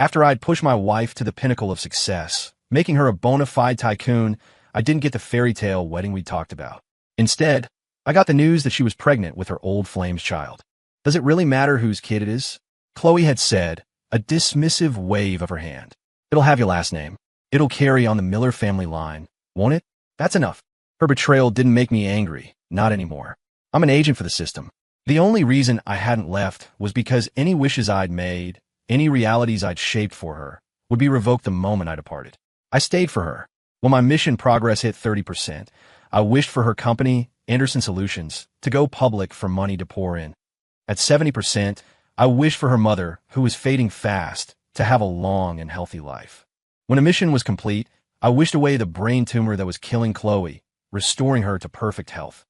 After I'd pushed my wife to the pinnacle of success, making her a bona fide tycoon, I didn't get the fairy tale wedding we talked about. Instead, I got the news that she was pregnant with her old flame's child. Does it really matter whose kid it is? Chloe had said, a dismissive wave of her hand. It'll have your last name. It'll carry on the Miller family line, won't it? That's enough. Her betrayal didn't make me angry, not anymore. I'm an agent for the system. The only reason I hadn't left was because any wishes I'd made, any realities I'd shaped for her, would be revoked the moment I departed. I stayed for her. When my mission progress hit 30%, I wished for her company, Anderson Solutions, to go public for money to pour in. At 70%, I wished for her mother, who was fading fast, to have a long and healthy life. When a mission was complete, I wished away the brain tumor that was killing Chloe, restoring her to perfect health.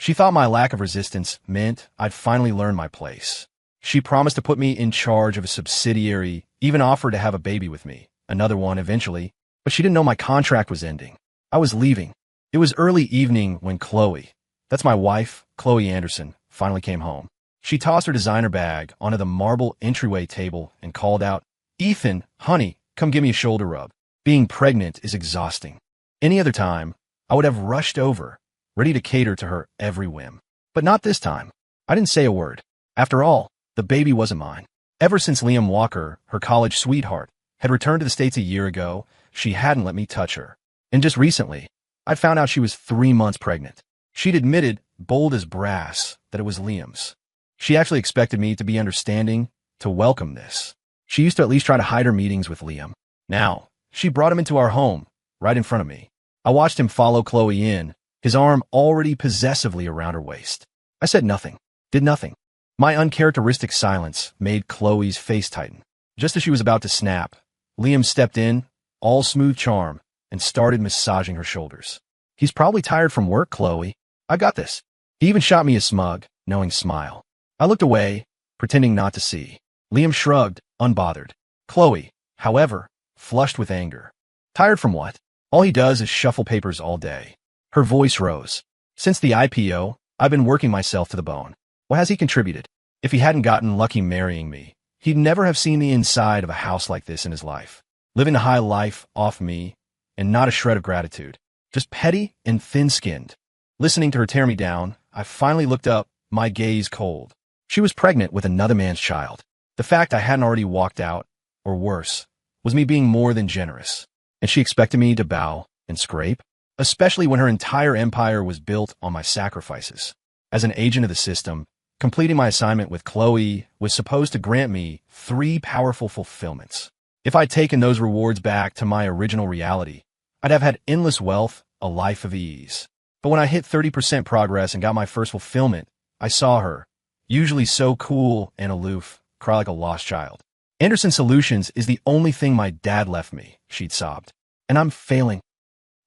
She thought my lack of resistance meant I'd finally learned my place. She promised to put me in charge of a subsidiary, even offered to have a baby with me, another one eventually, but she didn't know my contract was ending. I was leaving. It was early evening when Chloe, that's my wife, Chloe Anderson, finally came home. She tossed her designer bag onto the marble entryway table and called out, "Ethan, honey, come give me a shoulder rub." Being pregnant is exhausting. Any other time, I would have rushed over, ready to cater to her every whim. But not this time. I didn't say a word. After all, the baby wasn't mine. Ever since Liam Walker, her college sweetheart, had returned to the States a year ago, she hadn't let me touch her. And just recently, I'd found out she was 3 months pregnant. She'd admitted, bold as brass, that it was Liam's. She actually expected me to be understanding, to welcome this. She used to at least try to hide her meetings with Liam. Now, she brought him into our home, right in front of me. I watched him follow Chloe in, his arm already possessively around her waist. I said nothing, did nothing. My uncharacteristic silence made Chloe's face tighten. Just as she was about to snap, Liam stepped in, all smooth charm, and started massaging her shoulders. "He's probably tired from work, Chloe. I got this." He even shot me a smug, knowing smile. I looked away, pretending not to see. Liam shrugged, unbothered. Chloe, however, flushed with anger. "Tired from what? All he does is shuffle papers all day." Her voice rose. "Since the IPO, I've been working myself to the bone. What has he contributed? If he hadn't gotten lucky marrying me, he'd never have seen the inside of a house like this in his life. Living a high life off me, and not a shred of gratitude. Just petty and thin-skinned." Listening to her tear me down, I finally looked up, my gaze cold. She was pregnant with another man's child. The fact I hadn't already walked out, or worse, was me being more than generous. And she expected me to bow and scrape, especially when her entire empire was built on my sacrifices. As an agent of the system, completing my assignment with Chloe was supposed to grant me 3 powerful fulfillments. If I'd taken those rewards back to my original reality, I'd have had endless wealth, a life of ease. But when I hit 30% progress and got my first fulfillment, I saw her, usually so cool and aloof, cry like a lost child. "Anderson Solutions is the only thing my dad left me," she'd sobbed. "And I'm failing."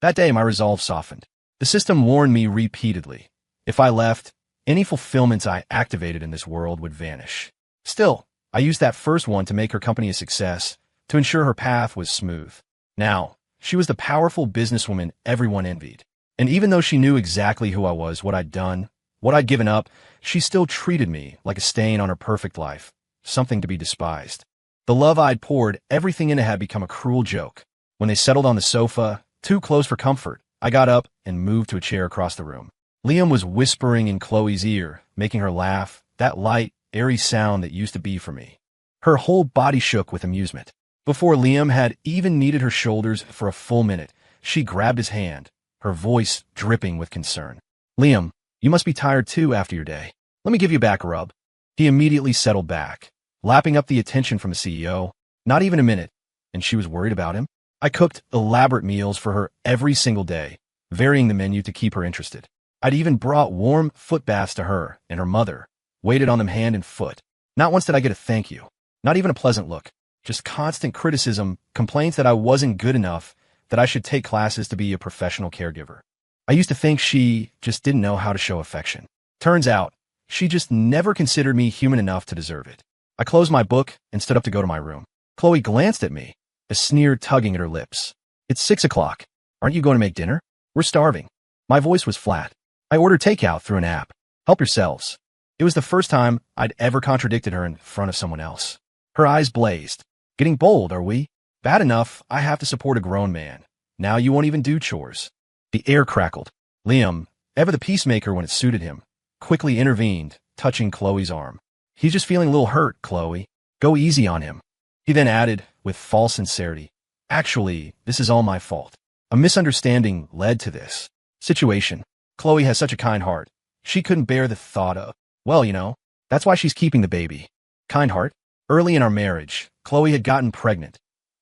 That day, my resolve softened. The system warned me repeatedly. If I left, any fulfillments I activated in this world would vanish. Still, I used that first one to make her company a success, to ensure her path was smooth. Now, she was the powerful businesswoman everyone envied. And even though she knew exactly who I was, what I'd done, what I'd given up, she still treated me like a stain on her perfect life, something to be despised. The love I'd poured everything into had become a cruel joke. When they settled on the sofa, too close for comfort, I got up and moved to a chair across the room. Liam was whispering in Chloe's ear, making her laugh, that light, airy sound that used to be for me. Her whole body shook with amusement. Before Liam had even kneaded her shoulders for a full minute, she grabbed his hand, her voice dripping with concern. "Liam, you must be tired too after your day. Let me give you back a rub." He immediately settled back, lapping up the attention from the CEO. Not even a minute, and she was worried about him. I cooked elaborate meals for her every single day, varying the menu to keep her interested. I'd even brought warm foot baths to her and her mother, waited on them hand and foot. Not once did I get a thank you, not even a pleasant look, just constant criticism, complaints that I wasn't good enough, that I should take classes to be a professional caregiver. I used to think she just didn't know how to show affection. Turns out, she just never considered me human enough to deserve it. I closed my book and stood up to go to my room. Chloe glanced at me, a sneer tugging at her lips. "It's 6 o'clock. Aren't you going to make dinner? We're starving." My voice was flat. "I ordered takeout through an app. Help yourselves." It was the first time I'd ever contradicted her in front of someone else. Her eyes blazed. Getting bold, are we? Bad enough, I have to support a grown man. Now you won't even do chores. The air crackled. Liam, ever the peacemaker when it suited him, quickly intervened, touching Chloe's arm. He's just feeling a little hurt, Chloe. Go easy on him. He then added, with false sincerity, actually, this is all my fault. A misunderstanding led to this situation. Chloe has such a kind heart. She couldn't bear the thought of, well, that's why she's keeping the baby. Kind heart? Early in our marriage, Chloe had gotten pregnant.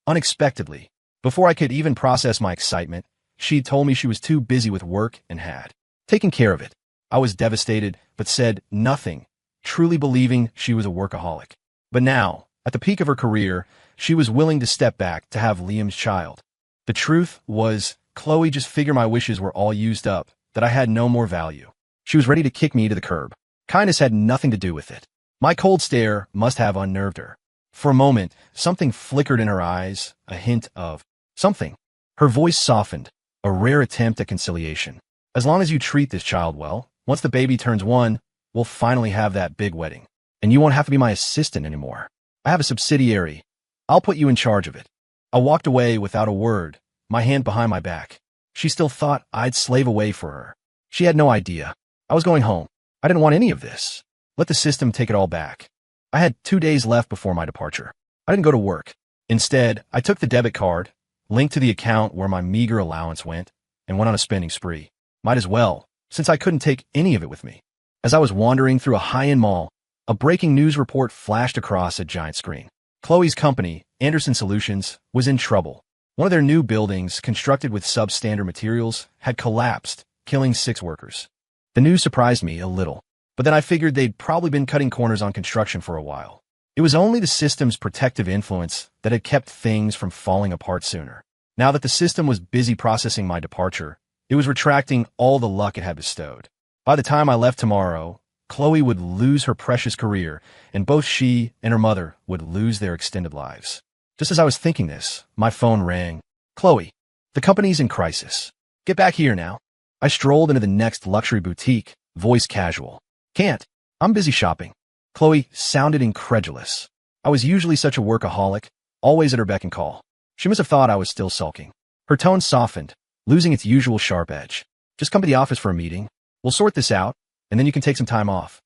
Unexpectedly. Before I could even process my excitement, she'd told me she was too busy with work and had taken care of it. I was devastated, but said nothing, truly believing she was a workaholic. But now, at the peak of her career, she was willing to step back to have Liam's child. The truth was, Chloe just figured my wishes were all used up, that I had no more value. She was ready to kick me to the curb. Kindness had nothing to do with it. My cold stare must have unnerved her. For a moment, something flickered in her eyes, a hint of something. Her voice softened, a rare attempt at conciliation. As long as you treat this child well, once the baby turns 1, we'll finally have that big wedding. And you won't have to be my assistant anymore. I have a subsidiary. I'll put you in charge of it. I walked away without a word, my hand behind my back. She still thought I'd slave away for her. She had no idea. I was going home. I didn't want any of this. Let the system take it all back. I had 2 days left before my departure. I didn't go to work. Instead, I took the debit card, linked to the account where my meager allowance went, and went on a spending spree. Might as well, since I couldn't take any of it with me. As I was wandering through a high-end mall, a breaking news report flashed across a giant screen. Chloe's company, Anderson Solutions, was in trouble. One of their new buildings, constructed with substandard materials, had collapsed, killing 6 workers. The news surprised me a little, but then I figured they'd probably been cutting corners on construction for a while. It was only the system's protective influence that had kept things from falling apart sooner. Now that the system was busy processing my departure, it was retracting all the luck it had bestowed. By the time I left tomorrow, Chloe would lose her precious career, and both she and her mother would lose their extended lives. Just as I was thinking this, my phone rang. Chloe, the company's in crisis. Get back here now. I strolled into the next luxury boutique, voice casual. Can't. I'm busy shopping. Chloe sounded incredulous. I was usually such a workaholic, always at her beck and call. She must have thought I was still sulking. Her tone softened, losing its usual sharp edge. Just come to the office for a meeting. We'll sort this out, and then you can take some time off.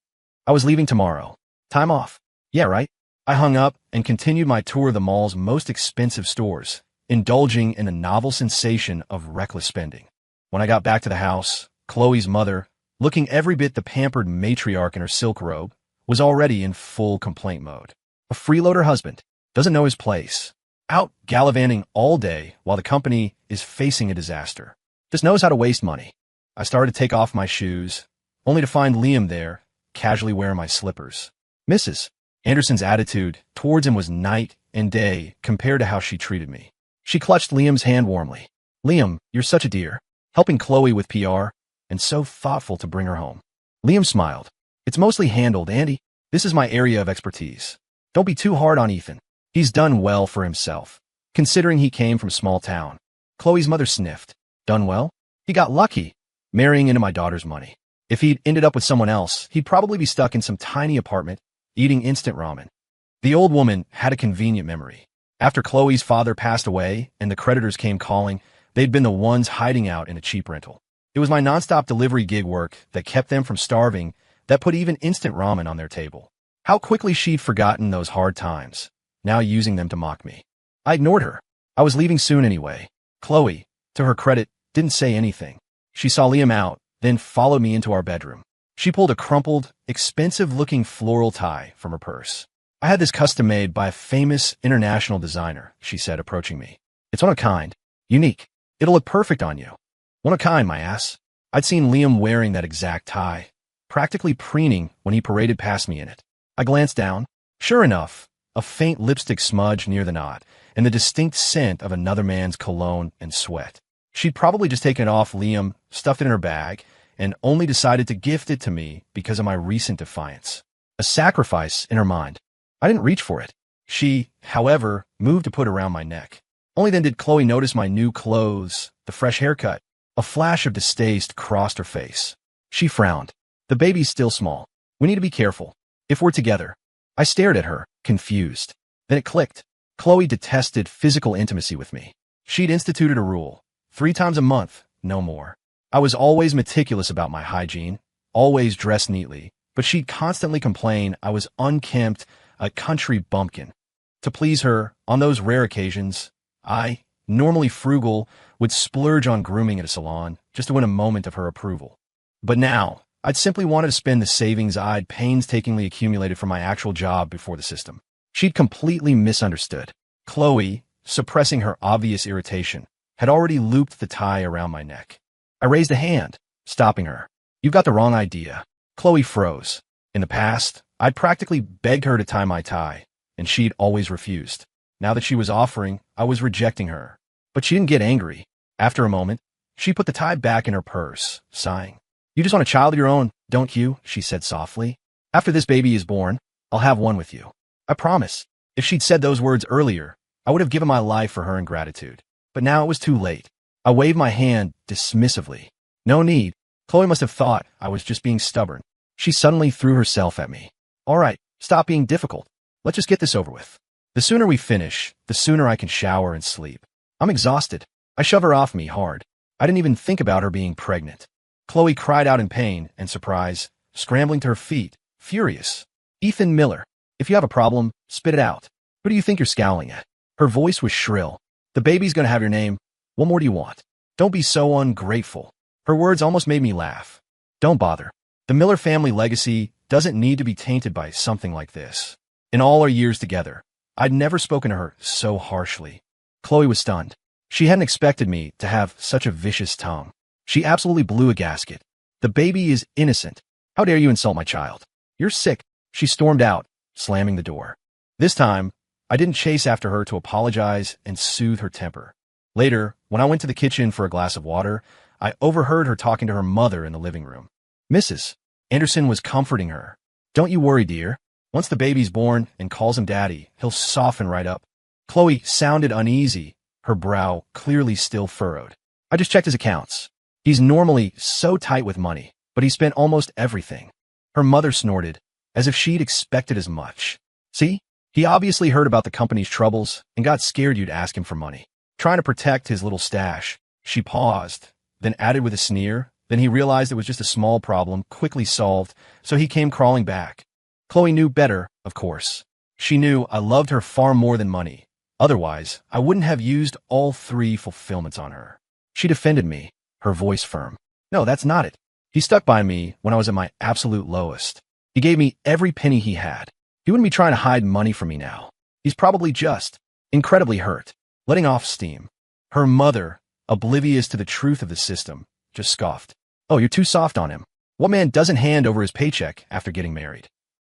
I was leaving tomorrow. Time off. Yeah, right. I hung up and continued my tour of the mall's most expensive stores, indulging in a novel sensation of reckless spending. When I got back to the house, Chloe's mother, looking every bit the pampered matriarch in her silk robe, was already in full complaint mode. A freeloader husband, doesn't know his place, out gallivanting all day while the company is facing a disaster. Just knows how to waste money. I started to take off my shoes, only to find Liam there, casually wearing my slippers. Mrs. Anderson's attitude towards him was night and day compared to how she treated me. She clutched Liam's hand warmly. Liam, you're such a dear, helping Chloe with PR, and so thoughtful to bring her home. Liam smiled. It's mostly handled, Andy. This is my area of expertise. Don't be too hard on Ethan. He's done well for himself, considering he came from a small town. Chloe's mother sniffed. Done well? He got lucky, marrying into my daughter's money. If he'd ended up with someone else, he'd probably be stuck in some tiny apartment, eating instant ramen. The old woman had a convenient memory. After Chloe's father passed away and the creditors came calling, they'd been the ones hiding out in a cheap rental. It was my nonstop delivery gig work that kept them from starving, that put even instant ramen on their table. How quickly she'd forgotten those hard times, now using them to mock me. I ignored her. I was leaving soon anyway. Chloe, to her credit, didn't say anything. She saw Liam out, then followed me into our bedroom. She pulled a crumpled, expensive-looking floral tie from her purse. I had this custom made by a famous international designer, she said, approaching me. It's one of a kind, unique. It'll look perfect on you. One of a kind, my ass. I'd seen Liam wearing that exact tie, practically preening when he paraded past me in it. I glanced down. Sure enough, a faint lipstick smudge near the knot, and the distinct scent of another man's cologne and sweat. She'd probably just taken it off Liam, stuffed it in her bag, and only decided to gift it to me because of my recent defiance. A sacrifice in her mind. I didn't reach for it. She, however, moved to put it around my neck. Only then did Chloe notice my new clothes, the fresh haircut. A flash of distaste crossed her face. She frowned. The baby's still small. We need to be careful. If we're together. I stared at her, confused. Then it clicked. Chloe detested physical intimacy with me. She'd instituted a rule: 3 times a month, no more. I was always meticulous about my hygiene, always dressed neatly, but she'd constantly complain I was unkempt, a country bumpkin. To please her, on those rare occasions, I, normally frugal, would splurge on grooming at a salon just to win a moment of her approval. But now, I'd simply wanted to spend the savings I'd painstakingly accumulated from my actual job before the system. She'd completely misunderstood. Chloe, suppressing her obvious irritation, had already looped the tie around my neck. I raised a hand, stopping her. "You've got the wrong idea." Chloe froze. In the past, I'd practically begged her to tie my tie, and she'd always refused. Now that she was offering, I was rejecting her. But she didn't get angry. After a moment, she put the tie back in her purse, sighing. "You just want a child of your own, don't you?" she said softly. "After this baby is born, I'll have one with you. I promise." If she'd said those words earlier, I would have given my life for her in gratitude. But now it was too late. I waved my hand dismissively. "No need." Chloe must have thought I was just being stubborn. She suddenly threw herself at me. "All right, stop being difficult. Let's just get this over with. The sooner we finish, the sooner I can shower and sleep. I'm exhausted." I shoved her off me hard. I didn't even think about her being pregnant. Chloe cried out in pain and surprise, scrambling to her feet, furious. "Ethan Miller, if you have a problem, spit it out. Who do you think you're scowling at?" Her voice was shrill. "The baby's gonna have your name. What more do you want? Don't be so ungrateful." Her words almost made me laugh. "Don't bother. The Miller family legacy doesn't need to be tainted by something like this." In all our years together, I'd never spoken to her so harshly. Chloe was stunned. She hadn't expected me to have such a vicious tongue. She absolutely blew a gasket. "The baby is innocent. How dare you insult my child? You're sick." She stormed out, slamming the door. This time, I didn't chase after her to apologize and soothe her temper. Later, when I went to the kitchen for a glass of water, I overheard her talking to her mother in the living room. Mrs. Anderson was comforting her. "Don't you worry, dear. Once the baby's born and calls him daddy, he'll soften right up." Chloe sounded uneasy, her brow clearly still furrowed. "I just checked his accounts. He's normally so tight with money, but he spent almost everything." Her mother snorted, as if she'd expected as much. "See? He obviously heard about the company's troubles and got scared you'd ask him for money. Trying to protect his little stash." She paused, then added with a sneer. Then he realized it was just a small problem, quickly solved, so he came crawling back. Chloe knew better, of course. She knew I loved her far more than money. Otherwise, I wouldn't have used all 3 fulfillments on her. She defended me, her voice firm. "No, that's not it. He stuck by me when I was at my absolute lowest. He gave me every penny he had. He wouldn't be trying to hide money from me now. He's probably just incredibly hurt, letting off steam." Her mother, oblivious to the truth of the system, just scoffed. "Oh, you're too soft on him. What man doesn't hand over his paycheck after getting married?"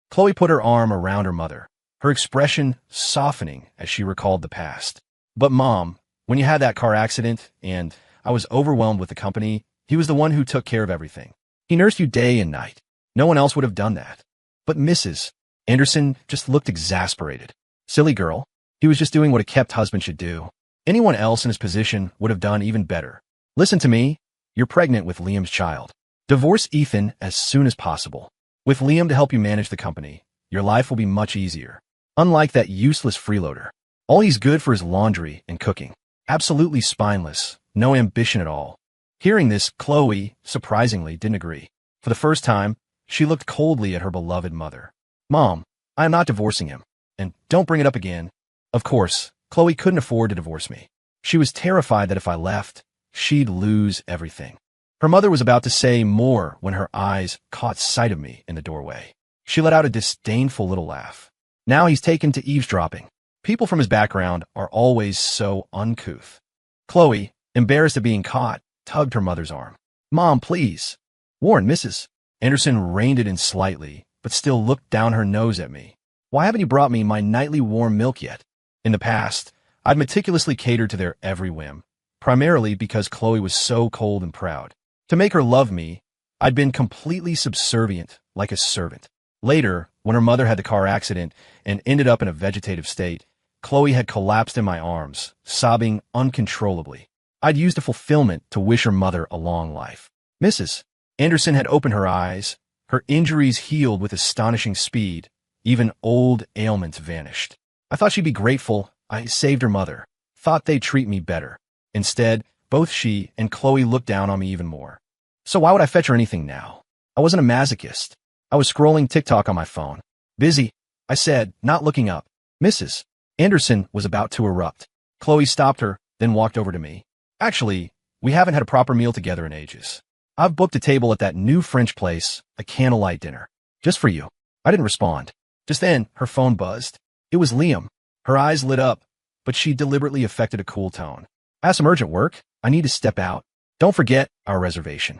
Chloe put her arm around her mother, her expression softening as she recalled the past. "But Mom, when you had that car accident and I was overwhelmed with the company, he was the one who took care of everything. He nursed you day and night. No one else would have done that." But Mrs. Anderson just looked exasperated. "Silly girl. He was just doing what a kept husband should do. Anyone else in his position would have done even better. Listen to me. You're pregnant with Liam's child. Divorce Ethan as soon as possible. With Liam to help you manage the company, your life will be much easier. Unlike that useless freeloader. All he's good for is laundry and cooking. Absolutely spineless. No ambition at all." Hearing this, Chloe, surprisingly, didn't agree. For the first time, she looked coldly at her beloved mother. "Mom, I am not divorcing him. And don't bring it up again." Of course, Chloe couldn't afford to divorce me. She was terrified that if I left, she'd lose everything. Her mother was about to say more when her eyes caught sight of me in the doorway. She let out a disdainful little laugh. "Now he's taken to eavesdropping. People from his background are always so uncouth." Chloe, embarrassed at being caught, tugged her mother's arm. "Mom, please." "Warren, Mrs. Anderson reined it in slightly, but still looked down her nose at me. "Why haven't you brought me my nightly warm milk yet?" In the past, I'd meticulously catered to their every whim, primarily because Chloe was so cold and proud. To make her love me, I'd been completely subservient, like a servant. Later, when her mother had the car accident and ended up in a vegetative state, Chloe had collapsed in my arms, sobbing uncontrollably. I'd used the fulfillment to wish her mother a long life. Mrs. Anderson had opened her eyes. Her injuries healed with astonishing speed. Even old ailments vanished. I thought she'd be grateful I saved her mother. Thought they'd treat me better. Instead, both she and Chloe looked down on me even more. So why would I fetch her anything now? I wasn't a masochist. I was scrolling TikTok on my phone. Busy, I said, not looking up. Mrs. Anderson was about to erupt. Chloe stopped her, then walked over to me. Actually, we haven't had a proper meal together in ages. I've booked a table at that new French place, a candlelight dinner. Just for you. I didn't respond. Just then, her phone buzzed. It was Liam. Her eyes lit up, but she deliberately affected a cool tone. I have some urgent work. I need to step out. Don't forget our reservation.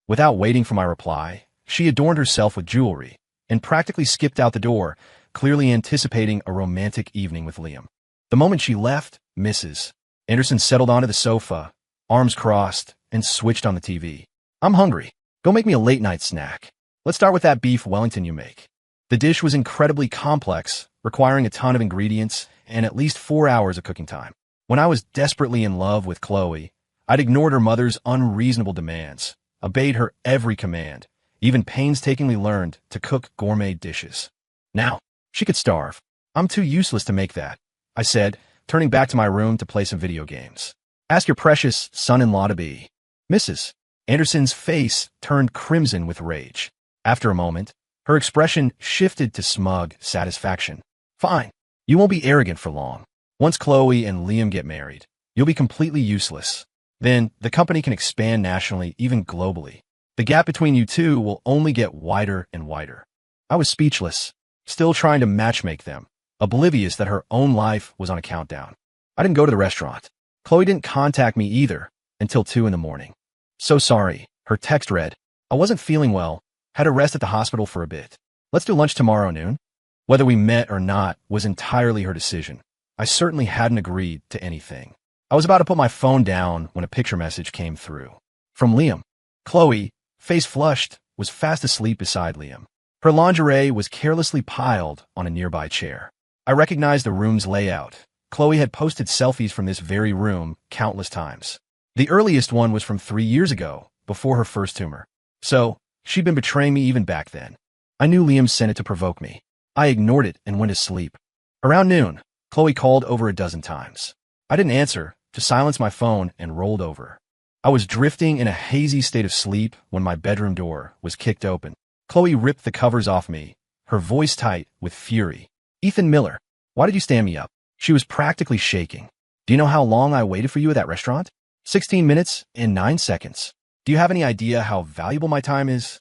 Without waiting for my reply, she adorned herself with jewelry and practically skipped out the door, clearly anticipating a romantic evening with Liam. The moment she left, Mrs. Anderson settled onto the sofa, arms crossed, and switched on the TV. I'm hungry. Go make me a late-night snack. Let's start with that beef Wellington you make. The dish was incredibly complex, requiring a ton of ingredients and at least 4 hours of cooking time. When I was desperately in love with Chloe, I'd ignored her mother's unreasonable demands, obeyed her every command, even painstakingly learned to cook gourmet dishes. Now, she could starve. I'm too useless to make that, I said, turning back to my room to play some video games. Ask your precious son-in-law-to-be. Mrs. Anderson's face turned crimson with rage. After a moment, her expression shifted to smug satisfaction. Fine. You won't be arrogant for long. Once Chloe and Liam get married, you'll be completely useless. Then the company can expand nationally, even globally. The gap between you two will only get wider and wider. I was speechless, still trying to matchmake them, oblivious that her own life was on a countdown. I didn't go to the restaurant. Chloe didn't contact me either until 2 in the morning. So sorry, her text read. I wasn't feeling well, had a rest at the hospital for a bit. Let's do lunch tomorrow noon. Whether we met or not was entirely her decision. I certainly hadn't agreed to anything. I was about to put my phone down when a picture message came through. From Liam. Chloe, face flushed, was fast asleep beside Liam. Her lingerie was carelessly piled on a nearby chair. I recognized the room's layout. Chloe had posted selfies from this very room countless times. The earliest one was from 3 years ago, before her first tumor. So, she'd been betraying me even back then. I knew Liam sent it to provoke me. I ignored it and went to sleep. Around noon, Chloe called over a dozen times. I didn't answer, just silenced my phone and rolled over. I was drifting in a hazy state of sleep when my bedroom door was kicked open. Chloe ripped the covers off me, her voice tight with fury. Ethan Miller, why did you stand me up? She was practically shaking. Do you know how long I waited for you at that restaurant? 16 minutes and 9 seconds. Do you have any idea how valuable my time is?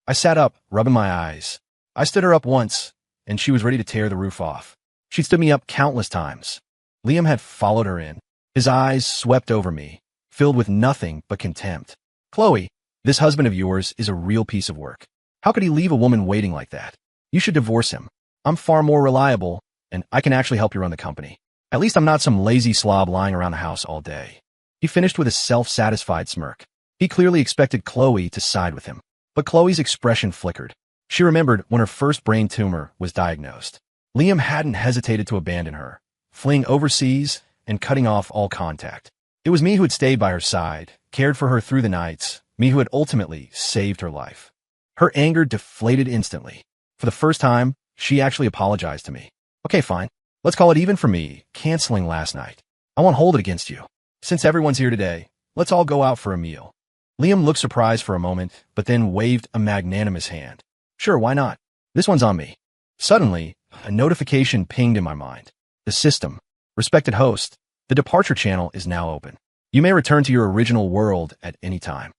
I sat up, rubbing my eyes. I stood her up once, and she was ready to tear the roof off. She stood me up countless times. Liam had followed her in. His eyes swept over me, filled with nothing but contempt. Chloe, this husband of yours is a real piece of work. How could he leave a woman waiting like that? You should divorce him. I'm far more reliable, and I can actually help you run the company. At least I'm not some lazy slob lying around the house all day. He finished with a self-satisfied smirk. He clearly expected Chloe to side with him. But Chloe's expression flickered. She remembered when her first brain tumor was diagnosed. Liam hadn't hesitated to abandon her, fleeing overseas and cutting off all contact. It was me who had stayed by her side, cared for her through the nights, me who had ultimately saved her life. Her anger deflated instantly. For the first time, she actually apologized to me. Okay, fine. Let's call it even for me, canceling last night. I won't hold it against you. Since everyone's here today, let's all go out for a meal. Liam looked surprised for a moment, but then waved a magnanimous hand. Sure, why not? This one's on me. Suddenly, a notification pinged in my mind. The system. Respected host, the departure channel is now open. You may return to your original world at any time.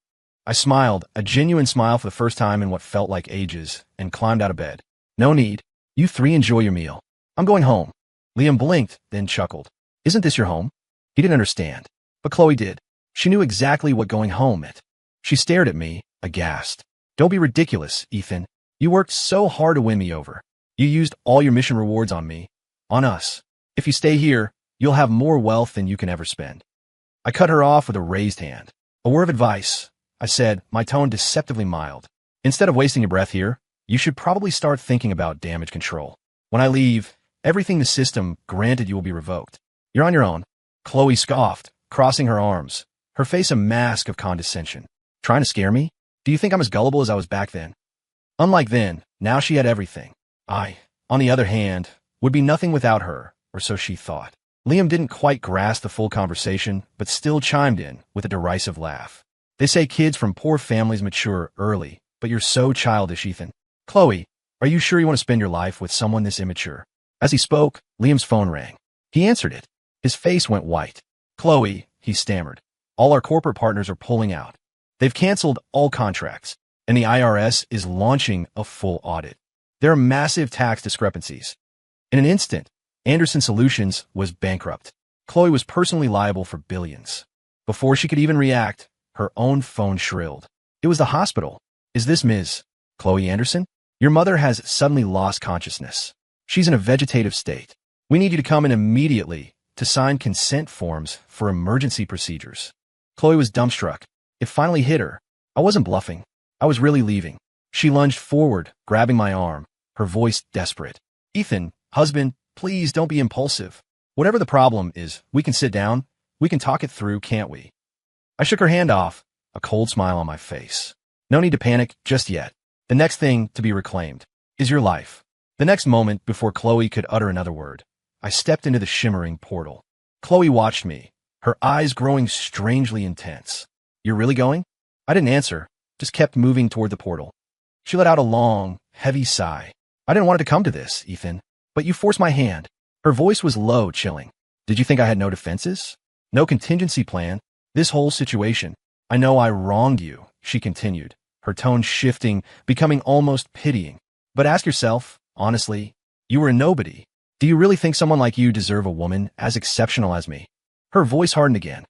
I smiled, a genuine smile for the first time in what felt like ages, and climbed out of bed. No need. You three enjoy your meal. I'm going home. Liam blinked, then chuckled. Isn't this your home? He didn't understand, but Chloe did. She knew exactly what going home meant. She stared at me, aghast. Don't be ridiculous, Ethan. You worked so hard to win me over. You used all your mission rewards on me, on us. If you stay here, you'll have more wealth than you can ever spend. I cut her off with a raised hand. A word of advice, I said, my tone deceptively mild. Instead of wasting your breath here, you should probably start thinking about damage control. When I leave, everything the system granted you will be revoked. You're on your own. Chloe scoffed, crossing her arms, her face a mask of condescension. Trying to scare me? Do you think I'm as gullible as I was back then? Unlike then, now she had everything. I, on the other hand, would be nothing without her, or so she thought. Liam didn't quite grasp the full conversation, but still chimed in with a derisive laugh. They say kids from poor families mature early, but you're so childish, Ethan. Chloe, are you sure you want to spend your life with someone this immature? As he spoke, Liam's phone rang. He answered it. His face went white. Chloe, he stammered. All our corporate partners are pulling out. They've canceled all contracts, and the IRS is launching a full audit. There are massive tax discrepancies. In an instant, Anderson Solutions was bankrupt. Chloe was personally liable for billions. Before she could even react, her own phone shrilled. It was the hospital. Is this Ms. Chloe Anderson? Your mother has suddenly lost consciousness. She's in a vegetative state. We need you to come in immediately to sign consent forms for emergency procedures. Chloe was dumbstruck. It finally hit her. I wasn't bluffing. I was really leaving. She lunged forward, grabbing my arm, her voice desperate. Ethan, husband, please don't be impulsive. Whatever the problem is, we can sit down. We can talk it through, can't we? I shook her hand off, a cold smile on my face. No need to panic just yet. The next thing to be reclaimed is your life. The next moment, before Chloe could utter another word, I stepped into the shimmering portal. Chloe watched me, her eyes growing strangely intense. You're really going? I didn't answer, just kept moving toward the portal. She let out a long, heavy sigh. I didn't want it to come to this, Ethan, but you forced my hand. Her voice was low, chilling. Did you think I had no defenses? No contingency plan? This whole situation. I know I wronged you, she continued, her tone shifting, becoming almost pitying. But ask yourself, honestly, you were a nobody. Do you really think someone like you deserve a woman as exceptional as me? Her voice hardened again.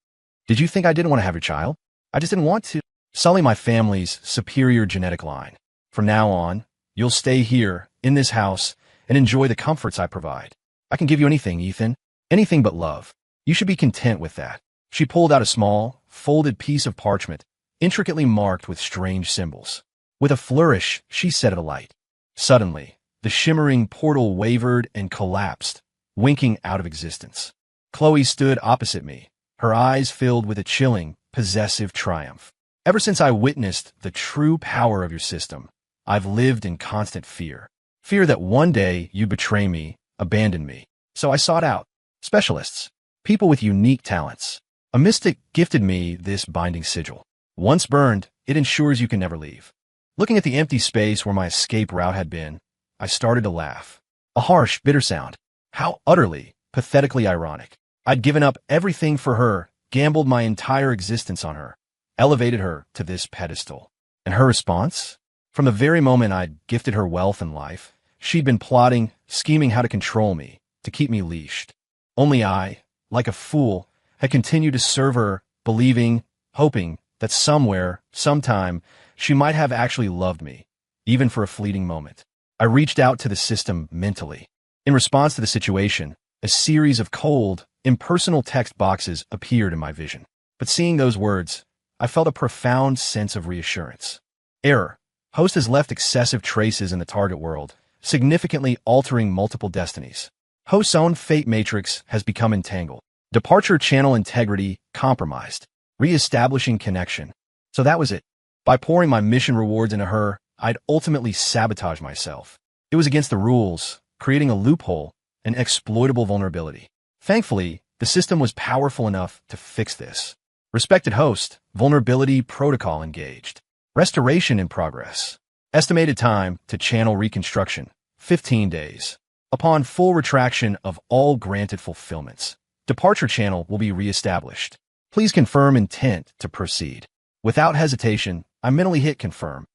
Did you think I didn't want to have your child? I just didn't want to sully my family's superior genetic line. From now on, you'll stay here, in this house, and enjoy the comforts I provide. I can give you anything, Ethan. Anything but love. You should be content with that. She pulled out a small, folded piece of parchment, intricately marked with strange symbols. With a flourish, she set it alight. Suddenly, the shimmering portal wavered and collapsed, winking out of existence. Chloe stood opposite me, her eyes filled with a chilling, possessive triumph. Ever since I witnessed the true power of your system, I've lived in constant fear. Fear that one day you'd betray me, abandon me. So I sought out specialists, people with unique talents. A mystic gifted me this binding sigil. Once burned, it ensures you can never leave. Looking at the empty space where my escape route had been, I started to laugh. A harsh, bitter sound. How utterly, pathetically ironic. I'd given up everything for her, gambled my entire existence on her, elevated her to this pedestal. And her response? From the very moment I'd gifted her wealth and life, she'd been plotting, scheming how to control me, to keep me leashed. Only I, like a fool, had continued to serve her, believing, hoping that somewhere, sometime, she might have actually loved me, even for a fleeting moment. I reached out to the system mentally. In response to the situation, a series of cold, impersonal text boxes appeared in my vision. But seeing those words, I felt a profound sense of reassurance. Error. Host has left excessive traces in the target world, significantly altering multiple destinies. Host's own fate matrix has become entangled. Departure channel integrity compromised. Re-establishing connection. So that was it. By pouring my mission rewards into her, I'd ultimately sabotage myself. It was against the rules, creating a loophole, an exploitable vulnerability. Thankfully, the system was powerful enough to fix this. Respected host, vulnerability protocol engaged. Restoration in progress. Estimated time to channel reconstruction, 15 days. Upon full retraction of all granted fulfillments, departure channel will be reestablished. Please confirm intent to proceed. Without hesitation, I mentally hit confirm.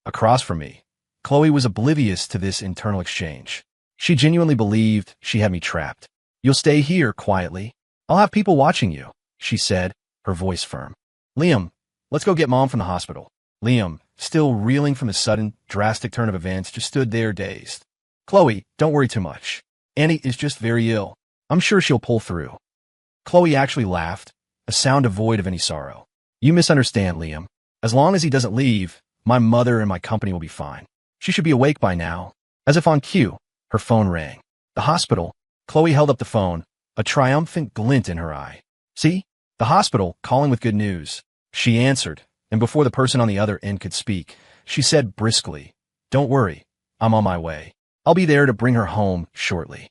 Across from me, Chloe was oblivious to this internal exchange. She genuinely believed she had me trapped. You'll stay here quietly. I'll have people watching you, she said, her voice firm. Liam, let's go get Mom from the hospital. Liam, still reeling from the sudden, drastic turn of events, just stood there dazed. Chloe, don't worry too much. Annie is just very ill. I'm sure she'll pull through. Chloe actually laughed, a sound devoid of any sorrow. You misunderstand, Liam. As long as he doesn't leave, my mother and my company will be fine. She should be awake by now. As if on cue, her phone rang. The hospital. Chloe held up the phone, a triumphant glint in her eye. See? The hospital, calling with good news. She answered, and before the person on the other end could speak, she said briskly, Don't worry, I'm on my way. I'll be there to bring her home shortly.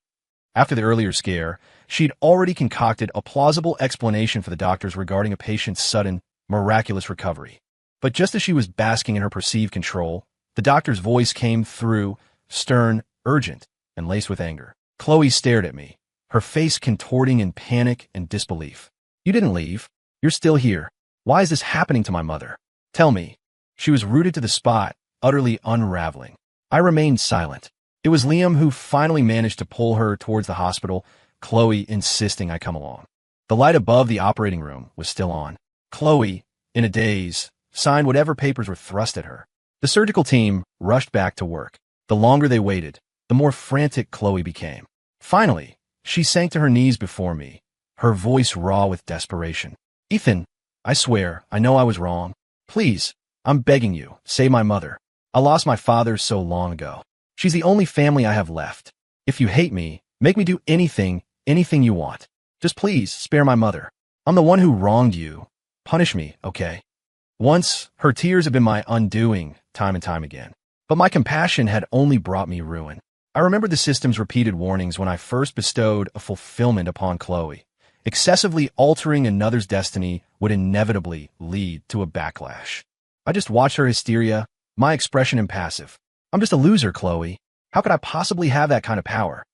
After the earlier scare, She'd already concocted a plausible explanation for the doctors regarding a patient's sudden, miraculous recovery. But just as she was basking in her perceived control, the doctor's voice came through, stern, urgent, and laced with anger. Chloe stared at me, her face contorting in panic and disbelief. "You didn't leave. You're still here. Why is this happening to my mother? Tell me." She was rooted to the spot, utterly unraveling. I remained silent. It was Liam who finally managed to pull her towards the hospital, Chloe insisting I come along. The light above the operating room was still on. Chloe, in a daze, signed whatever papers were thrust at her. The surgical team rushed back to work. The longer they waited, the more frantic Chloe became. Finally, she sank to her knees before me, her voice raw with desperation. "Ethan, I swear, I know I was wrong. Please, I'm begging you, save my mother. I lost my father so long ago. She's the only family I have left. If you hate me, make me do anything you want. Just please spare my mother. I'm the one who wronged you. Punish me, okay?" Once, her tears had been my undoing, time and time again. But my compassion had only brought me ruin. I remembered the system's repeated warnings when I first bestowed a fulfillment upon Chloe. Excessively altering another's destiny would inevitably lead to a backlash. I just watched her hysteria, my expression impassive. "I'm just a loser, Chloe. How could I possibly have that kind of power?"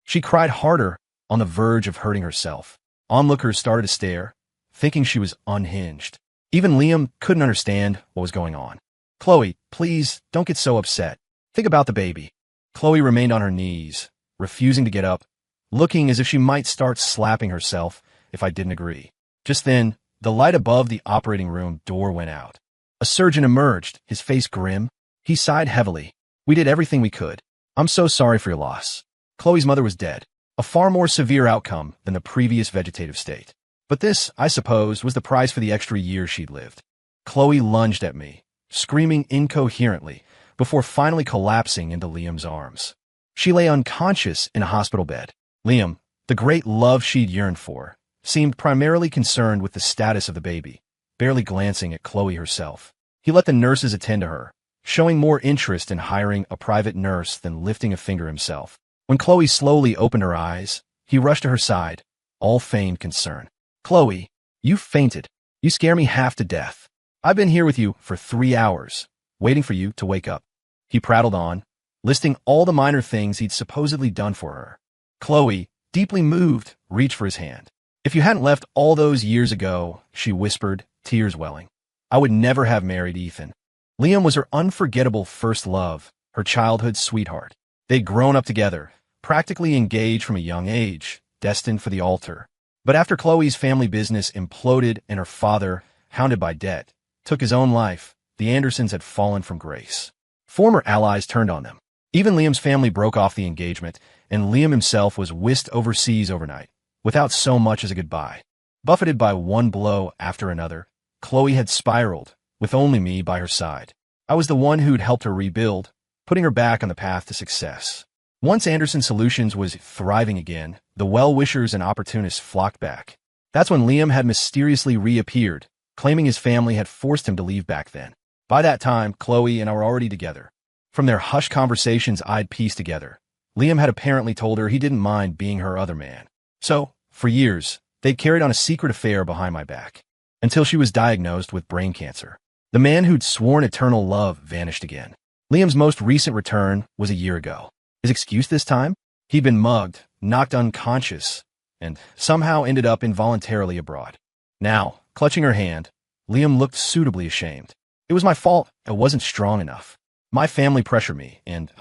She cried harder, on the verge of hurting herself. Onlookers started to stare, thinking she was unhinged. Even Liam couldn't understand what was going on. "Chloe, please, don't get so upset. Think about the baby." Chloe remained on her knees, refusing to get up, looking as if she might start slapping herself if I didn't agree. Just then, the light above the operating room door went out. A surgeon emerged, his face grim. He sighed heavily. "We did everything we could. I'm so sorry for your loss." Chloe's mother was dead, a far more severe outcome than the previous vegetative state. But this, I suppose, was the price for the extra years she'd lived. Chloe lunged at me, screaming incoherently, before finally collapsing into Liam's arms. She lay unconscious in a hospital bed. Liam, the great love she'd yearned for, seemed primarily concerned with the status of the baby, barely glancing at Chloe herself. He let the nurses attend to her, showing more interest in hiring a private nurse than lifting a finger himself. When Chloe slowly opened her eyes, he rushed to her side, all feigned concern. "Chloe, you fainted. You scare me half to death. I've been here with you for 3 hours, waiting for you to wake up." He prattled on, listing all the minor things he'd supposedly done for her. Chloe, deeply moved, reached for his hand. "If you hadn't left all those years ago," she whispered, tears welling, "I would never have married Ethan." Liam was her unforgettable first love, her childhood sweetheart. They'd grown up together, practically engaged from a young age, destined for the altar. But after Chloe's family business imploded and her father, hounded by debt, took his own life, the Andersons had fallen from grace. Former allies turned on them. Even Liam's family broke off the engagement, and Liam himself was whisked overseas overnight, without so much as a goodbye. Buffeted by one blow after another, Chloe had spiraled, with only me by her side. I was the one who'd helped her rebuild, putting her back on the path to success. Once Anderson Solutions was thriving again, the well-wishers and opportunists flocked back. That's when Liam had mysteriously reappeared, claiming his family had forced him to leave back then. By that time, Chloe and I were already together. From their hushed conversations I'd pieced together, Liam had apparently told her he didn't mind being her other man. So, for years, they'd carried on a secret affair behind my back, until she was diagnosed with brain cancer. The man who'd sworn eternal love vanished again. Liam's most recent return was a year ago. His excuse this time? He'd been mugged, knocked unconscious, and somehow ended up involuntarily abroad. Now, clutching her hand, Liam looked suitably ashamed. It was my fault. I wasn't strong enough. My family pressured me, and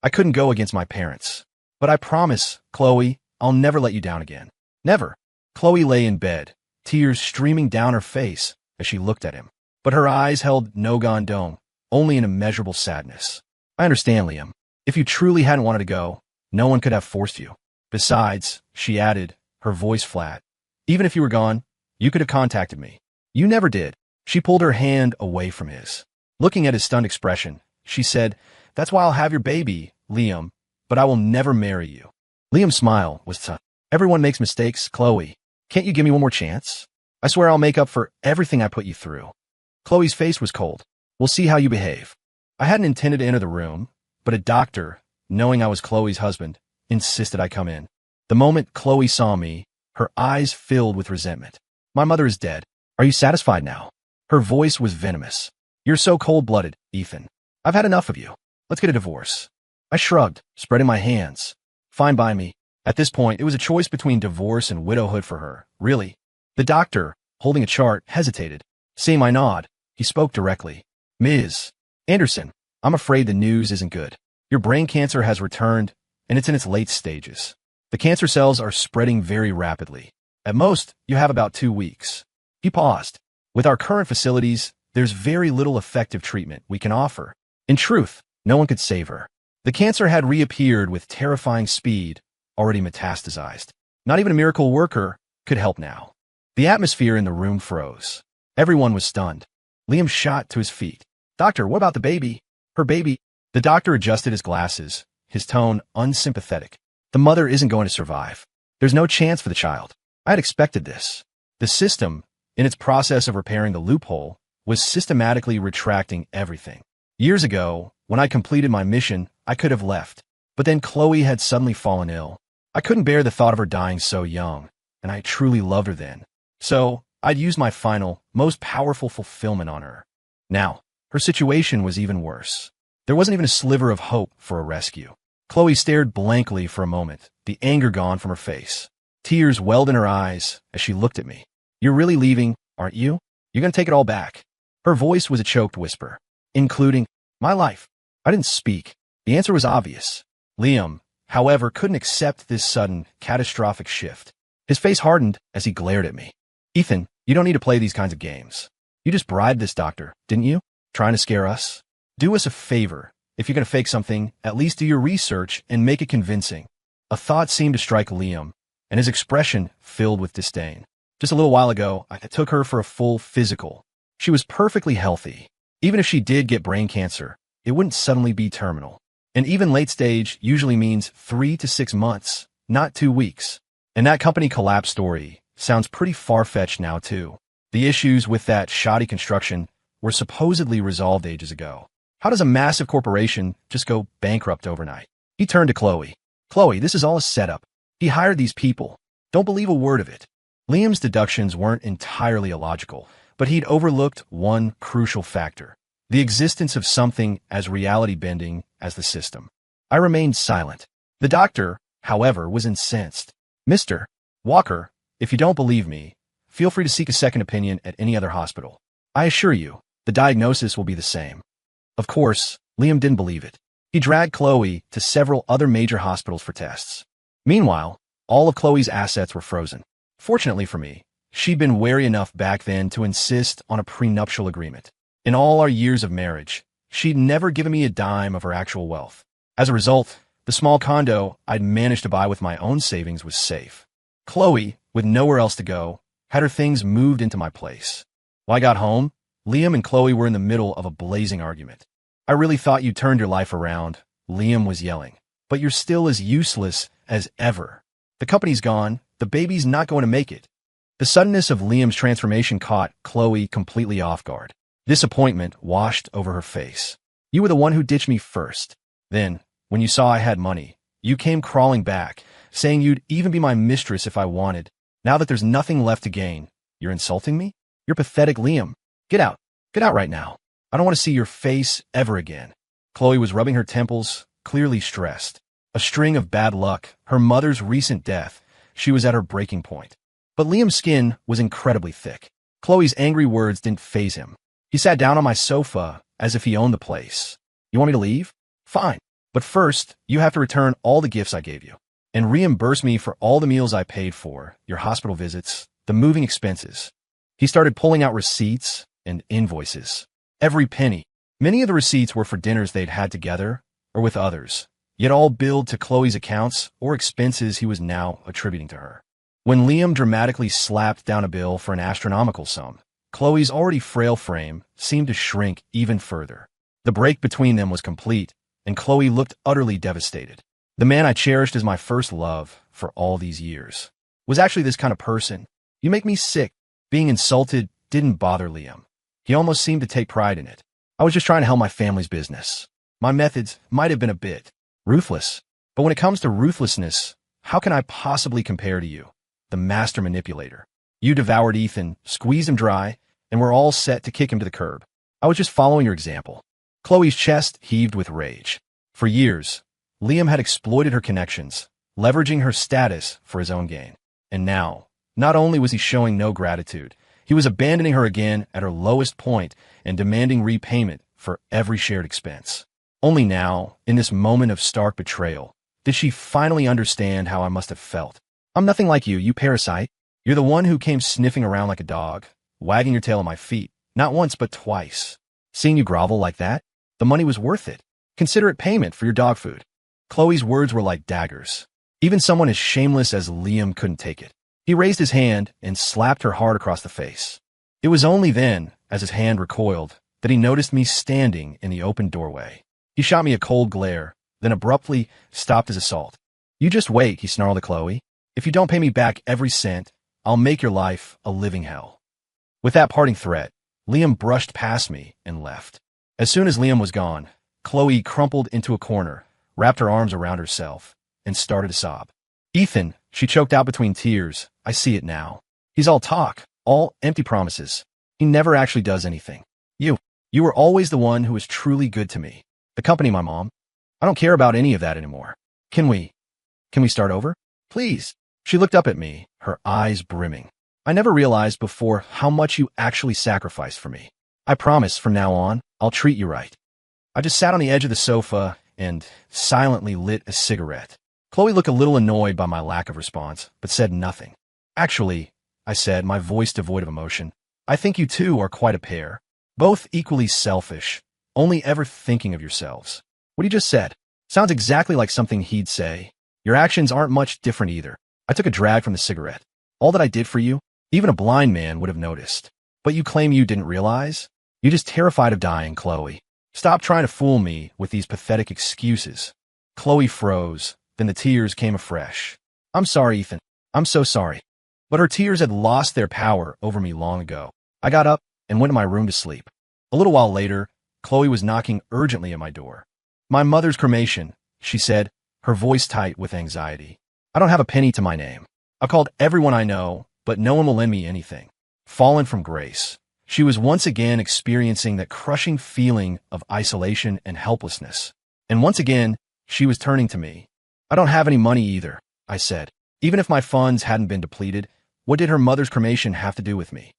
I couldn't go against my parents. But I promise, Chloe, I'll never let you down again. Never. Chloe lay in bed, tears streaming down her face as she looked at him. But her eyes held no gondom, only an immeasurable sadness. "I understand, Liam. If you truly hadn't wanted to go, no one could have forced you. Besides," she added, her voice flat, "even if you were gone, you could have contacted me. You never did." She pulled her hand away from his. Looking at his stunned expression, she said, "That's why I'll have your baby, Liam, but I will never marry you." Liam's smile was tough. "Everyone makes mistakes, Chloe. Can't you give me one more chance? I swear I'll make up for everything I put you through." Chloe's face was cold. "We'll see how you behave." I hadn't intended to enter the room, but a doctor, knowing I was Chloe's husband, insisted I come in. The moment Chloe saw me, her eyes filled with resentment. My mother is dead. Are you satisfied now? Her voice was venomous. You're so cold-blooded, Ethan. I've had enough of you. Let's get a divorce. I shrugged, spreading my hands. Fine by me. At this point, it was a choice between divorce and widowhood for her, really. The doctor, holding a chart, hesitated. Seeing my nod, he spoke directly. Ms. Anderson, I'm afraid the news isn't good. Your brain cancer has returned, and it's in its late stages. The cancer cells are spreading very rapidly. At most, you have about 2 weeks. He paused. With our current facilities, there's very little effective treatment we can offer. In truth, no one could save her. The cancer had reappeared with terrifying speed, already metastasized. Not even a miracle worker could help now. The atmosphere in the room froze. Everyone was stunned. Liam shot to his feet. Doctor, what about the baby? Her baby? The doctor adjusted his glasses, his tone unsympathetic. The mother isn't going to survive. There's no chance for the child. I had expected this. The system, in its process of repairing the loophole, was systematically retracting everything. Years ago, when I completed my mission, I could have left. But then Chloe had suddenly fallen ill. I couldn't bear the thought of her dying so young, and I truly loved her then. So, I'd used my final, most powerful fulfillment on her. Now, her situation was even worse. There wasn't even a sliver of hope for a rescue. Chloe stared blankly for a moment, the anger gone from her face. Tears welled in her eyes as she looked at me. You're really leaving, aren't you? You're going to take it all back. Her voice was a choked whisper, including my life. I didn't speak. The answer was obvious. Liam, however, couldn't accept this sudden, catastrophic shift. His face hardened as he glared at me. Ethan, you don't need to play these kinds of games. You just bribed this doctor, didn't you? Trying to scare us? Do us a favor. If you're going to fake something, at least do your research and make it convincing. A thought seemed to strike Liam, and his expression filled with disdain. Just a little while ago, I took her for a full physical. She was perfectly healthy. Even if she did get brain cancer, it wouldn't suddenly be terminal. And even late stage usually means 3 to 6 months, not 2 weeks. And that company collapse story sounds pretty far-fetched now, too. The issues with that shoddy construction were supposedly resolved ages ago. How does a massive corporation just go bankrupt overnight? He turned to Chloe. Chloe, this is all a setup. He hired these people. Don't believe a word of it. Liam's deductions weren't entirely illogical, but he'd overlooked one crucial factor, the existence of something as reality-bending as the system. I remained silent. The doctor, however, was incensed. Mr. Walker, if you don't believe me, feel free to seek a second opinion at any other hospital. I assure you, the diagnosis will be the same. Of course, Liam didn't believe it. He dragged Chloe to several other major hospitals for tests. Meanwhile, all of Chloe's assets were frozen. Fortunately for me, she'd been wary enough back then to insist on a prenuptial agreement. In all our years of marriage, she'd never given me a dime of her actual wealth. As a result, the small condo I'd managed to buy with my own savings was safe. Chloe, with nowhere else to go, had her things moved into my place. When I got home, Liam and Chloe were in the middle of a blazing argument. I really thought you turned your life around, Liam was yelling. But you're still as useless as ever. The company's gone, the baby's not going to make it. The suddenness of Liam's transformation caught Chloe completely off guard. Disappointment washed over her face. You were the one who ditched me first. Then, when you saw I had money, you came crawling back, saying you'd even be my mistress if I wanted. Now that there's nothing left to gain, you're insulting me? You're pathetic, Liam. Get out. Get out right now. I don't want to see your face ever again. Chloe was rubbing her temples, clearly stressed. A string of bad luck, her mother's recent death. She was at her breaking point. But Liam's skin was incredibly thick. Chloe's angry words didn't faze him. He sat down on my sofa as if he owned the place. You want me to leave? Fine. But first, you have to return all the gifts I gave you and reimburse me for all the meals I paid for, your hospital visits, the moving expenses. He started pulling out receipts and invoices. Every penny. Many of the receipts were for dinners they'd had together or with others, yet all billed to Chloe's accounts or expenses he was now attributing to her. When Liam dramatically slapped down a bill for an astronomical sum, Chloe's already frail frame seemed to shrink even further. The break between them was complete, and Chloe looked utterly devastated. The man I cherished as my first love for all these years was actually this kind of person. You make me sick. Being insulted didn't bother Liam. He almost seemed to take pride in it. I was just trying to help my family's business. My methods might have been a bit ruthless, but when it comes to ruthlessness, how can I possibly compare to you, the master manipulator? You devoured Ethan, squeezed him dry, and were all set to kick him to the curb. I was just following your example. Chloe's chest heaved with rage. For years, Liam had exploited her connections, leveraging her status for his own gain. And now, not only was he showing no gratitude, he was abandoning her again at her lowest point and demanding repayment for every shared expense. Only now, in this moment of stark betrayal, did she finally understand how I must have felt. I'm nothing like you, you parasite. You're the one who came sniffing around like a dog, wagging your tail at my feet, not once but twice. Seeing you grovel like that, the money was worth it. Consider it payment for your dog food. Chloe's words were like daggers. Even someone as shameless as Liam couldn't take it. He raised his hand and slapped her hard across the face. It was only then, as his hand recoiled, that he noticed me standing in the open doorway. He shot me a cold glare, then abruptly stopped his assault. You just wait, he snarled at Chloe. If you don't pay me back every cent, I'll make your life a living hell. With that parting threat, Liam brushed past me and left. As soon as Liam was gone, Chloe crumpled into a corner, wrapped her arms around herself, and started to sob. Ethan, she choked out between tears. I see it now. He's all talk, all empty promises. He never actually does anything. You were always the one who was truly good to me. The company, my mom. I don't care about any of that anymore. Can we start over? Please. She looked up at me, her eyes brimming. I never realized before how much you actually sacrificed for me. I promise from now on, I'll treat you right. I just sat on the edge of the sofa and silently lit a cigarette. Chloe looked a little annoyed by my lack of response, but said nothing. Actually, I said, my voice devoid of emotion, I think you two are quite a pair. Both equally selfish, only ever thinking of yourselves. What he just said sounds exactly like something he'd say. Your actions aren't much different either. I took a drag from the cigarette. All that I did for you, even a blind man would have noticed. But you claim you didn't realize? You're just terrified of dying, Chloe. Stop trying to fool me with these pathetic excuses. Chloe froze, then the tears came afresh. I'm sorry, Ethan. I'm so sorry. But her tears had lost their power over me long ago. I got up and went to my room to sleep. A little while later, Chloe was knocking urgently at my door. My mother's cremation, she said, her voice tight with anxiety. I don't have a penny to my name. I called everyone I know, but no one will lend me anything. Fallen from grace, she was once again experiencing that crushing feeling of isolation and helplessness. And once again, she was turning to me. I don't have any money either, I said. Even if my funds hadn't been depleted, what did her mother's cremation have to do with me?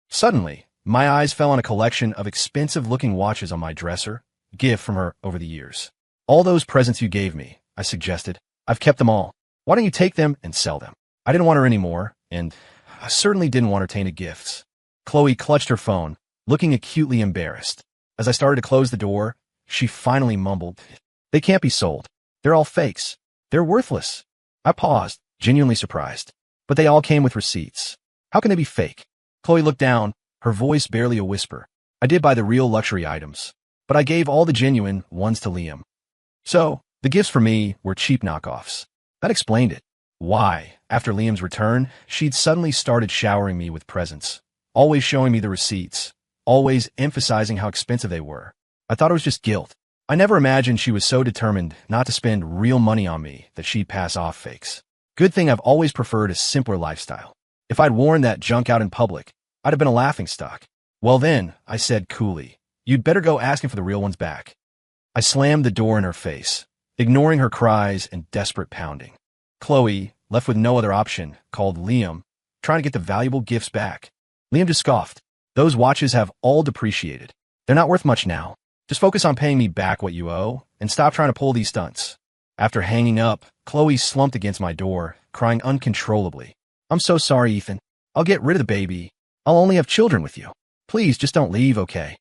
Suddenly, my eyes fell on a collection of expensive-looking watches on my dresser, gift from her over the years. All those presents you gave me, I suggested. I've kept them all. Why don't you take them and sell them? I didn't want her anymore, and I certainly didn't want her tainted gifts. Chloe clutched her phone, looking acutely embarrassed. As I started to close the door, she finally mumbled, They can't be sold. They're all fakes. They're worthless. I paused, genuinely surprised. But they all came with receipts. How can they be fake? Chloe looked down, her voice barely a whisper. I did buy the real luxury items, but I gave all the genuine ones to Liam. So, the gifts for me were cheap knockoffs. That explained it. Why, after Liam's return, she'd suddenly started showering me with presents, always showing me the receipts, always emphasizing how expensive they were. I thought it was just guilt. I never imagined she was so determined not to spend real money on me that she'd pass off fakes. Good thing I've always preferred a simpler lifestyle. If I'd worn that junk out in public, I'd have been a laughingstock. Well then, I said coolly, you'd better go asking for the real ones back. I slammed the door in her face, ignoring her cries and desperate pounding. Chloe, left with no other option, called Liam, trying to get the valuable gifts back. Liam just scoffed. Those watches have all depreciated. They're not worth much now. Just focus on paying me back what you owe, and stop trying to pull these stunts. After hanging up, Chloe slumped against my door, crying uncontrollably. I'm so sorry, Ethan. I'll get rid of the baby. I'll only have children with you. Please just don't leave, okay?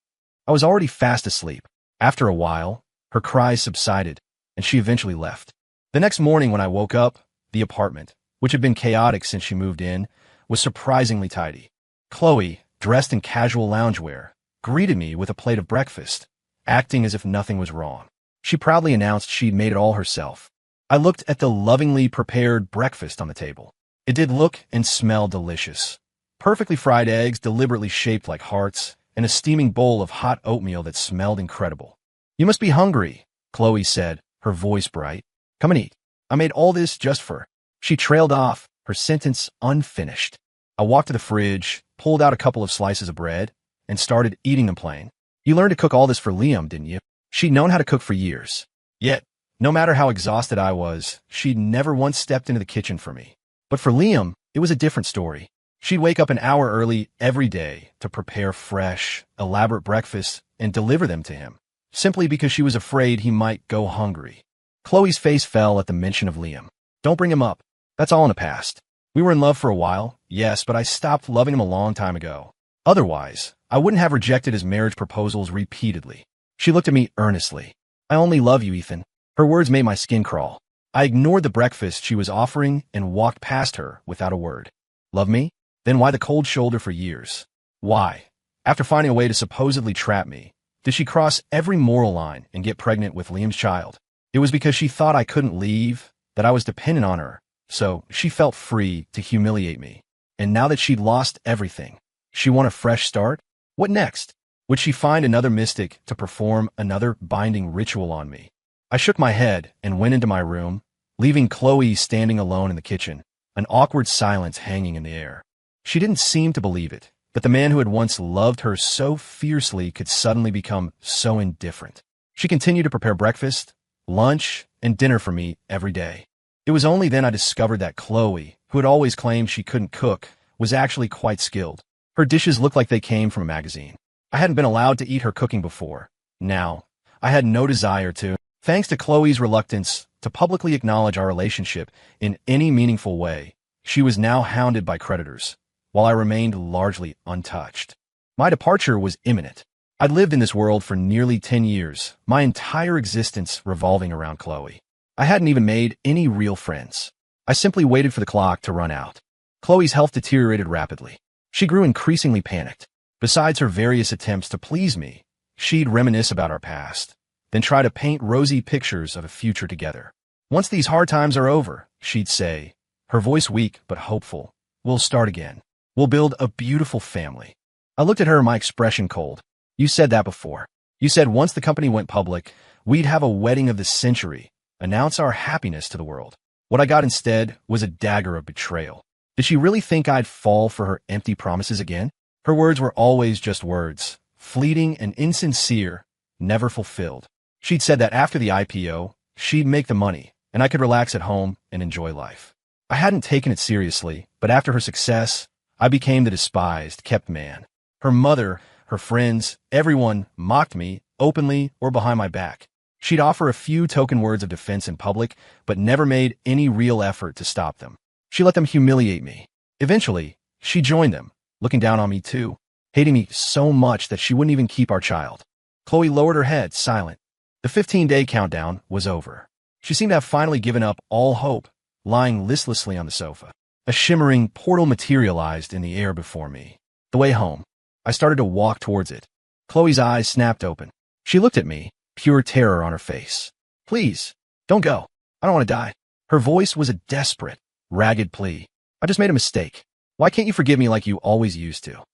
I was already fast asleep. After a while, her cries subsided, and she eventually left. The next morning when I woke up, the apartment, which had been chaotic since she moved in, was surprisingly tidy. Chloe, dressed in casual loungewear, greeted me with a plate of breakfast, acting as if nothing was wrong. She proudly announced she'd made it all herself. I looked at the lovingly prepared breakfast on the table. It did look and smell delicious. Perfectly fried eggs deliberately shaped like hearts, and a steaming bowl of hot oatmeal that smelled incredible. You must be hungry, Chloe said, her voice bright. Come and eat. I made all this just for... She trailed off, her sentence unfinished. I walked to the fridge, pulled out a couple of slices of bread, and started eating them plain. You learned to cook all this for Liam, didn't you? She'd known how to cook for years. Yet, no matter how exhausted I was, she'd never once stepped into the kitchen for me. But for Liam, it was a different story. She'd wake up an hour early every day to prepare fresh, elaborate breakfasts and deliver them to him, simply because she was afraid he might go hungry. Chloe's face fell at the mention of Liam. Don't bring him up. That's all in the past. We were in love for a while, yes, but I stopped loving him a long time ago. Otherwise, I wouldn't have rejected his marriage proposals repeatedly. She looked at me earnestly. I only love you, Ethan. Her words made my skin crawl. I ignored the breakfast she was offering and walked past her without a word. Love me? Then why the cold shoulder for years? Why, after finding a way to supposedly trap me, did she cross every moral line and get pregnant with Liam's child? It was because she thought I couldn't leave, that I was dependent on her, so she felt free to humiliate me. And now that she'd lost everything, she wanted a fresh start? What next? Would she find another mystic to perform another binding ritual on me? I shook my head and went into my room, leaving Chloe standing alone in the kitchen, an awkward silence hanging in the air. She didn't seem to believe it, that the man who had once loved her so fiercely could suddenly become so indifferent. She continued to prepare breakfast, lunch, and dinner for me every day. It was only then I discovered that Chloe, who had always claimed she couldn't cook, was actually quite skilled. Her dishes looked like they came from a magazine. I hadn't been allowed to eat her cooking before. Now, I had no desire to. Thanks to Chloe's reluctance to publicly acknowledge our relationship in any meaningful way, she was now hounded by creditors, while I remained largely untouched. My departure was imminent. I'd lived in this world for nearly 10 years, my entire existence revolving around Chloe. I hadn't even made any real friends. I simply waited for the clock to run out. Chloe's health deteriorated rapidly. She grew increasingly panicked. Besides her various attempts to please me, she'd reminisce about our past, then try to paint rosy pictures of a future together. Once these hard times are over, she'd say, her voice weak but hopeful, we'll start again. We'll build a beautiful family. I looked at her, my expression cold. You said that before. You said once the company went public, we'd have a wedding of the century, announce our happiness to the world. What I got instead was a dagger of betrayal. Did she really think I'd fall for her empty promises again? Her words were always just words, fleeting and insincere, never fulfilled. She'd said that after the IPO, she'd make the money, and I could relax at home and enjoy life. I hadn't taken it seriously, but after her success, I became the despised, kept man. Her mother, her friends, everyone mocked me, openly or behind my back. She'd offer a few token words of defense in public, but never made any real effort to stop them. She let them humiliate me. Eventually, she joined them, looking down on me too, hating me so much that she wouldn't even keep our child. Chloe lowered her head, silent. The 15-day countdown was over. She seemed to have finally given up all hope, lying listlessly on the sofa. A shimmering portal materialized in the air before me. The way home. I started to walk towards it. Chloe's eyes snapped open. She looked at me, pure terror on her face. Please, don't go. I don't want to die. Her voice was a desperate, ragged plea. I just made a mistake. Why can't you forgive me like you always used to?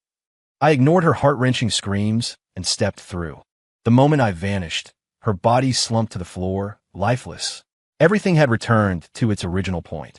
I ignored her heart-wrenching screams and stepped through. The moment I vanished, her body slumped to the floor, lifeless. Everything had returned to its original point.